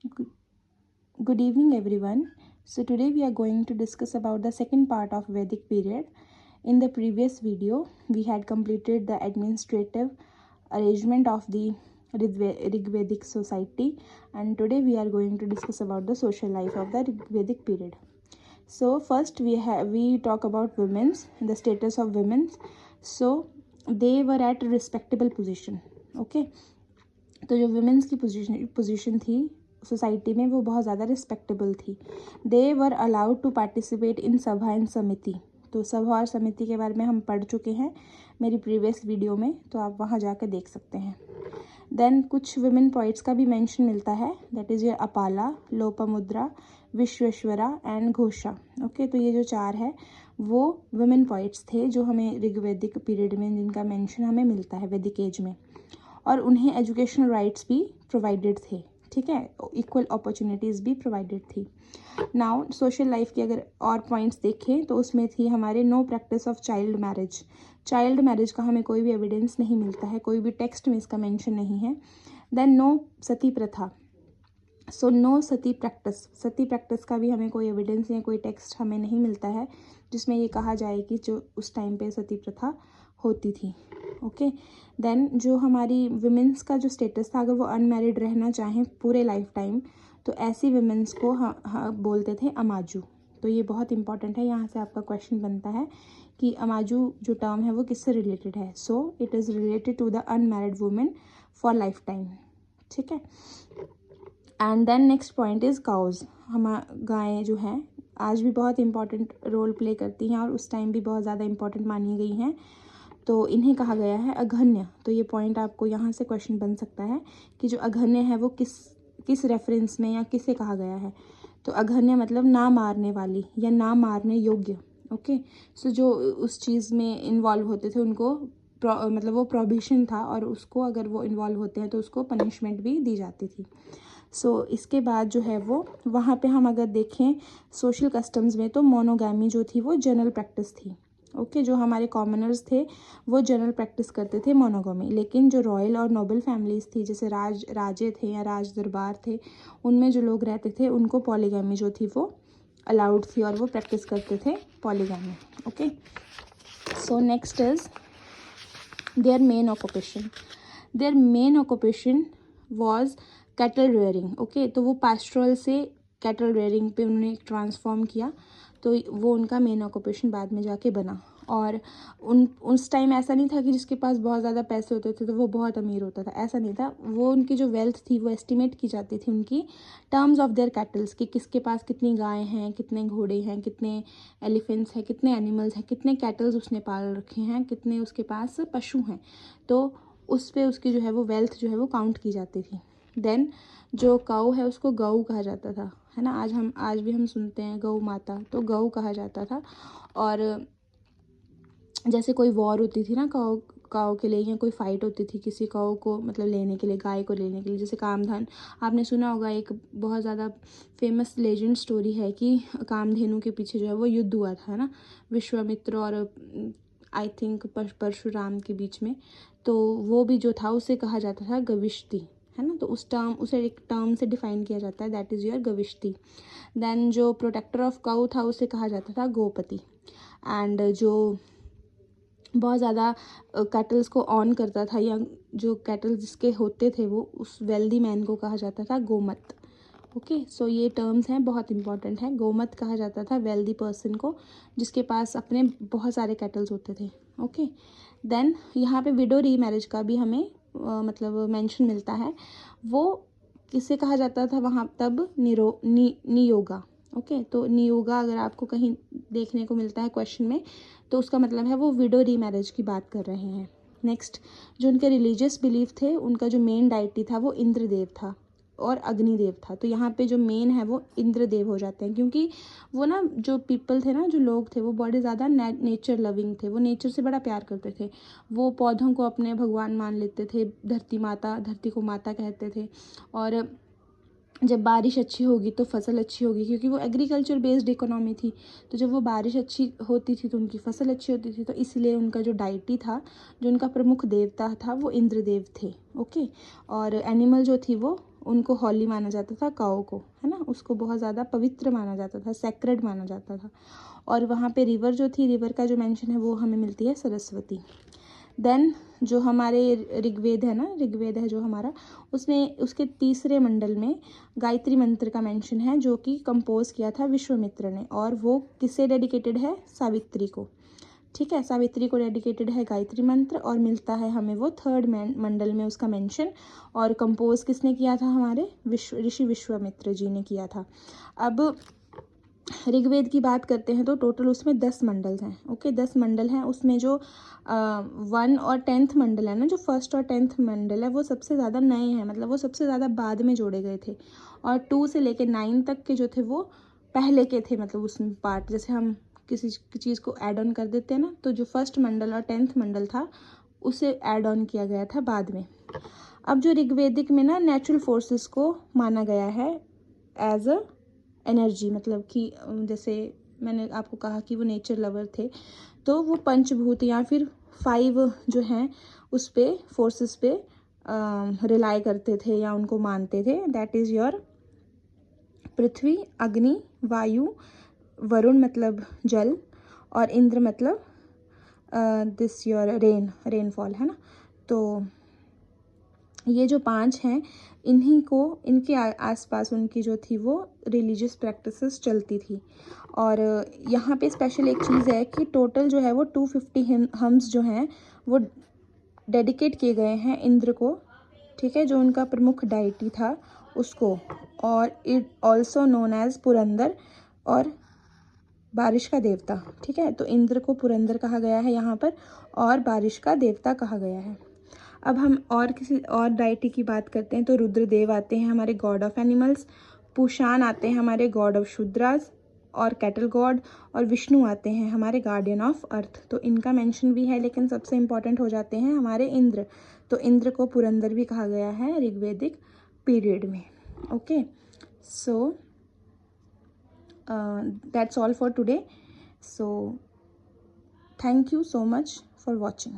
Good, good evening, everyone. So today we are going to discuss about the second part of Vedic period. In the previous video, we had completed the administrative arrangement of the Rigvedic society, and today we are going to discuss about the social life of the Rigvedic period. So first we talk about women's, the status of women's. So they were at a respectable position. Okay, तो जो women's की position थी society में वो बहुत ज़्यादा respectable थी. They were allowed to participate in sabha and समिति. तो सभा और समिति के बारे में हम पढ़ चुके हैं मेरी प्रीवियस वीडियो में, तो आप वहाँ जाकर देख सकते हैं. देन कुछ वुमेन पोइट्स का भी मेंशन मिलता है, दैट इज़ ये Apala, Lopamudra, Vishweshwara and Ghosha. Okay, तो ये जो चार है वो वुमेन पोइट्स थे जो हमें ऋग्वेदिक पीरियड में जिनका मेंशन हमें मिलता है वैदिक एज में, और उन्हें एजुकेशनल राइट्स भी प्रोवाइडेड थे. ठीक है, इक्वल अपॉर्चुनिटीज़ भी प्रोवाइडेड थी. नाउ सोशल लाइफ के अगर और पॉइंट्स देखें तो उसमें थी हमारे know practice of child marriage. Child marriage का हमें कोई भी एविडेंस नहीं मिलता है, कोई भी टेक्स्ट में इसका मेंशन नहीं है. देन नो सती प्रथा. सो नो सती प्रैक्टिस. सती प्रैक्टिस का भी हमें कोई एविडेंस या कोई टेक्स्ट हमें नहीं मिलता है जिसमें ये कहा जाए कि जो उस टाइम पे सती प्रथा होती थी. ओके, देन जो हमारी वुमेंस का जो स्टेटस था, अगर वो अनमैरिड रहना चाहें पूरे लाइफ टाइम तो ऐसी वुमेंस को बोलते थे अमाजू. तो ये बहुत इंपॉर्टेंट है, यहाँ से आपका क्वेश्चन बनता है कि अमाजू जो टर्म है वो किससे रिलेटेड है. So it is related to the unmarried women for lifetime. ठीक है, and then next point is cows. हम गायें जो हैं आज भी बहुत इंपॉर्टेंट रोल प्ले करती हैं और उस टाइम भी बहुत ज़्यादा इंपॉर्टेंट मानी गई हैं, तो इन्हें कहा गया है अघन्य. तो ये पॉइंट आपको यहाँ से क्वेश्चन बन सकता है कि जो अघन्य है वो किस रेफरेंस में या किसे कहा गया है. तो अघन्य मतलब ना मारने वाली या ना मारने योग्य. ओके, सो जो उस चीज़ में इन्वॉल्व होते थे उनको मतलब वो प्रोहिबिशन था, और उसको अगर वो इन्वॉल्व होते हैं तो उसको पनिशमेंट भी दी जाती थी. सो इसके बाद जो है वो वहाँ पे हम अगर देखें सोशल कस्टम्स में तो मोनोगैमी जो थी वो जनरल प्रैक्टिस थी. ओके, जो हमारे कॉमनर्स थे वो जनरल प्रैक्टिस करते थे मोनोगमी. लेकिन जो रॉयल और नोबल फैमिलीज़ थी, जैसे राजे थे या राज दरबार थे, उनमें जो लोग रहते थे उनको पॉलीगैमी जो थी वो अलाउड थी और वो प्रैक्टिस करते थे polygamy. Okay, so next is their main occupation. Their main occupation was cattle rearing. Okay, तो वो पैस्ट्रल से कैटल रेयरिंग पे उन्होंने ट्रांसफॉर्म किया, तो वो उनका मेन ऑक्यूपेशन बाद में जाके बना. और उस टाइम ऐसा नहीं था कि जिसके पास बहुत ज़्यादा पैसे होते थे तो वो बहुत अमीर होता था, ऐसा नहीं था. वो उनकी जो वेल्थ थी वो एस्टिमेट की जाती थी उनकी टर्म्स ऑफ देयर कैटल्स, कि किसके पास कितनी गायें हैं, कितने घोड़े हैं, कितने एलिफेंट्स हैं, कितने एनिमल्स हैं, कितने कैटल्स उसने पाल रखे हैं, कितने उसके पास पशु हैं. तो उस पर उसकी जो है वो वेल्थ जो है वो काउंट की जाती थी. देन जो काऊ है उसको गऊ कहा जाता था, है ना. आज भी हम सुनते हैं गऊ माता, तो गऊ कहा जाता था. और जैसे कोई वॉर होती थी ना काऊ के लिए, या कोई फाइट होती थी किसी काऊ को मतलब लेने के लिए, गाय को लेने के लिए, जैसे कामधन. आपने सुना होगा, एक बहुत ज़्यादा फेमस लेजेंड स्टोरी है कि कामधेनु के पीछे जो है वो युद्ध हुआ था, है ना, विश्वामित्र और आई थिंक परशुराम के बीच में. तो वो भी जो था उसे कहा जाता था गविष्टि, है ना. तो उसे एक टर्म से डिफाइन किया जाता है, दैट इज़ योर गविष्टि. देन जो प्रोटेक्टर ऑफ काऊ था उसे कहा जाता था गोपति. एंड जो बहुत ज़्यादा कैटल्स को ऑन करता था, या जो कैटल जिसके होते थे वो उस वेल्दी मैन को कहा जाता था गोमत. ओके, सो ये टर्म्स हैं, बहुत इंपॉर्टेंट है. गोमत कहा जाता था वेल्दी पर्सन को जिसके पास अपने बहुत सारे कैटल्स होते थे. ओके, देन यहाँ पे विडो री मैरिज का भी हमें मतलब मेंशन मिलता है. वो किसे कहा जाता था वहाँ तब, नियोगा. ओके, तो नियोगा अगर आपको कहीं देखने को मिलता है क्वेश्चन में तो उसका मतलब है वो विडो री मैरिज की बात कर रहे हैं. नेक्स्ट, जो उनके रिलीजियस बिलीफ थे, उनका जो मेन डाइटी था वो इंद्रदेव था और अग्निदेव था. तो यहाँ पे जो मेन है वो इंद्रदेव हो जाते हैं, क्योंकि वो ना जो पीपल थे ना, जो लोग थे वो बड़े ज़्यादा नेचर लविंग थे, वो नेचर से बड़ा प्यार करते थे. वो पौधों को अपने भगवान मान लेते थे, धरती को माता कहते थे. और जब बारिश अच्छी होगी तो फसल अच्छी होगी, क्योंकि वो एग्रीकल्चर बेस्ड इकोनॉमी थी. तो जब वो बारिश अच्छी होती थी तो उनकी फसल अच्छी होती थी. तो इसलिए उनका जो डाइटी था, जो उनका प्रमुख देवता था वो इंद्रदेव थे. ओके, और एनिमल जो थी वो उनको हॉली माना जाता था, काओ को, है ना, उसको बहुत ज़्यादा पवित्र माना जाता था, सेक्रेड माना जाता था। और वहाँ पे रिवर जो थी, रिवर का जो मेंशन है वो हमें मिलती है सरस्वती। देन जो हमारे ऋग्वेद है ना, ऋग्वेद है जो हमारा, उसमें उसके तीसरे मंडल में गायत्री मंत्र का मेंशन है, जो कि कंपोज किया था विश्वामित्र ने, और वो किसे डेडिकेटेड है? सावित्री को। ठीक है, सावित्री को डेडिकेटेड है गायत्री मंत्र, और मिलता है हमें वो थर्ड मंडल में उसका मेंशन। और कंपोज किसने किया था? हमारे ऋषि विश्वामित्र जी ने किया था। अब ऋग्वेद की बात करते हैं तो टोटल उसमें 10 मंडल हैं। ओके, 10 मंडल हैं। उसमें जो 1 और 10th मंडल है ना, जो 1st और 10th मंडल है, वो सबसे ज़्यादा नए हैं, मतलब वो सबसे ज़्यादा बाद में जोड़े गए थे। और 2 से लेके 9 तक के जो थे वो पहले के थे, मतलब उसमें पार्ट, जैसे हम किसी चीज़ को ऐड ऑन कर देते हैं ना, तो जो 1st मंडल और 10th मंडल था उसे ऐड ऑन किया गया था बाद में। अब जो ऋग्वेदिक में ना नेचुरल फोर्सेस को माना गया है एज अ एनर्जी, मतलब कि जैसे मैंने आपको कहा कि वो नेचर लवर थे, तो वो पंचभूत या फिर 5 जो हैं उस पे फोर्सेस पे रिलाई करते थे या उनको मानते थे। दैट इज़ योर पृथ्वी, अग्नि, वायु, वरुण मतलब जल, और इंद्र मतलब दिस योर रेनफॉल, है ना। तो ये जो 5 हैं, इन्हीं को, इनके आसपास उनकी जो थी वो रिलीजियस प्रैक्टिसेस चलती थी। और यहाँ पे स्पेशल एक चीज़ है कि टोटल जो है वो 250 हम्स जो हैं वो डेडिकेट किए गए हैं इंद्र को, ठीक है, जो उनका प्रमुख डाइटी था उसको। और it also known as Purandar, और बारिश का देवता। ठीक है, तो इंद्र को पुरंदर कहा गया है यहाँ पर, और बारिश का देवता कहा गया है। अब हम और किसी और डाइटी की बात करते हैं तो रुद्रदेव आते हैं हमारे गॉड ऑफ एनिमल्स, पुषान आते हैं हमारे गॉड ऑफ शूद्रास और कैटल गॉड, और विष्णु आते हैं हमारे गार्डियन ऑफ अर्थ। तो इनका मेंशन भी है, लेकिन सबसे इम्पॉर्टेंट हो जाते हैं हमारे इंद्र। तो इंद्र को पुरंदर भी कहा गया है ऋग्वेदिक पीरियड में। Okay, so that's all for today. So thank you so much for watching.